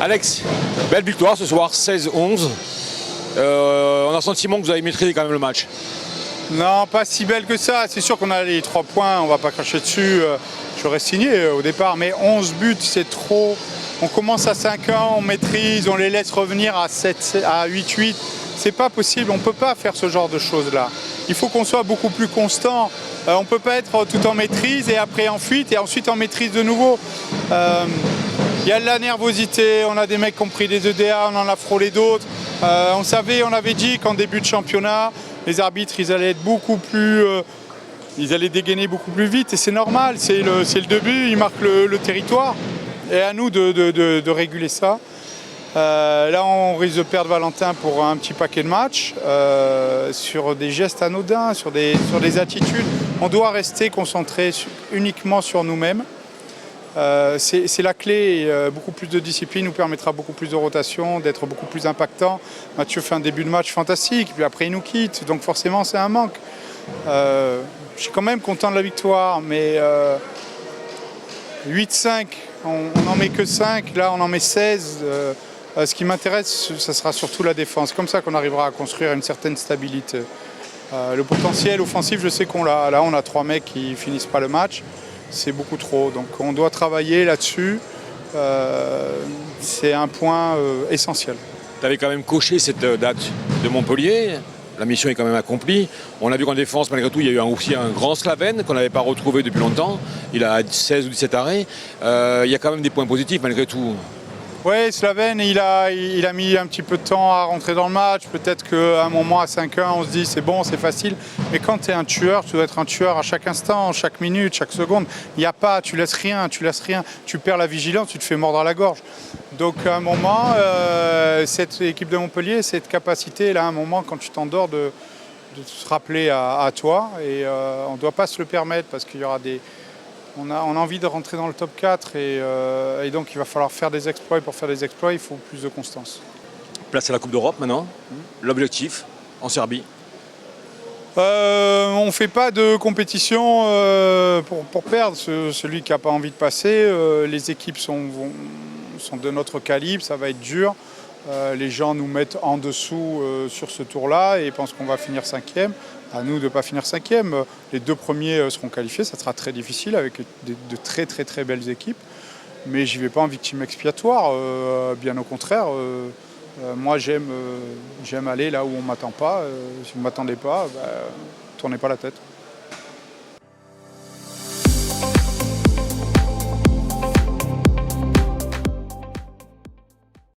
Alex, belle victoire ce soir, 16-11. On a le sentiment que vous avez maîtrisé quand même le match. Non, pas si belle que ça. C'est sûr qu'on a les 3 points, on va pas cracher dessus. J'aurais signé au départ, mais 11 buts, c'est trop. On commence à 5 ans, on maîtrise, on les laisse revenir à 7, à 8-8. C'est pas possible, on peut pas faire ce genre de choses-là. Il faut qu'on soit beaucoup plus constant. On peut pas être tout en maîtrise et après en fuite et ensuite en maîtrise de nouveau. Il y a de la nervosité, on a des mecs qui ont pris des EDA, on en a frôlé d'autres. On savait, on avait dit qu'en début de championnat, les arbitres, ils allaient être beaucoup plus... ils allaient dégainer beaucoup plus vite et c'est normal, c'est le début, ils marquent le territoire. Et à nous de réguler ça. Là, on risque de perdre Valentin pour un petit paquet de matchs, sur des gestes anodins, sur des attitudes. On doit rester concentré uniquement sur nous-mêmes. C'est la clé. Beaucoup plus de discipline nous permettra beaucoup plus de rotation, d'être beaucoup plus impactant. Mathieu fait un début de match fantastique, puis après il nous quitte, donc forcément c'est un manque. Je suis quand même content de la victoire, mais 8-5, on n'en met que 5, là on en met 16. Ce qui m'intéresse, ça sera surtout la défense. Comme ça qu'on arrivera à construire une certaine stabilité. Le potentiel offensif, je sais qu'on l'a. Là, on a 3 mecs qui finissent pas le match. C'est beaucoup trop. Donc on doit travailler là-dessus. C'est un point essentiel. Tu avais quand même coché cette date de Montpellier. La mission est quand même accomplie. On a vu qu'en défense, malgré tout, il y a eu aussi un grand Slaven qu'on n'avait pas retrouvé depuis longtemps. Il a 16 ou 17 arrêts. Il y a quand même des points positifs malgré tout. Oui, Slaven, il a mis un petit peu de temps à rentrer dans le match. Peut-être qu'à un moment, à 5-1, on se dit c'est bon, c'est facile. Mais quand tu es un tueur, tu dois être un tueur à chaque instant, chaque minute, chaque seconde. Il n'y a pas, tu laisses rien. Tu perds la vigilance, tu te fais mordre à la gorge. Donc à un moment, cette équipe de Montpellier, cette capacité, là, à un moment, quand tu t'endors, de se rappeler à toi. Et on ne doit pas se le permettre parce qu'il y aura des... On a envie de rentrer dans le top 4 et donc il va falloir faire des exploits. Et pour faire des exploits, il faut plus de constance. Place à la Coupe d'Europe maintenant. L'objectif en Serbie. On ne fait pas de compétition pour perdre. Celui qui n'a pas envie de passer, les équipes sont de notre calibre, ça va être dur. Les gens nous mettent en dessous sur ce tour-là et pensent qu'on va finir 5e. À nous de ne pas finir 5e. Les 2 premiers seront qualifiés, ça sera très difficile avec de très très très belles équipes. Mais j'y vais pas en victime expiatoire, bien au contraire. Moi j'aime aller là où on ne m'attend pas. Si vous ne m'attendez pas, tournez pas la tête.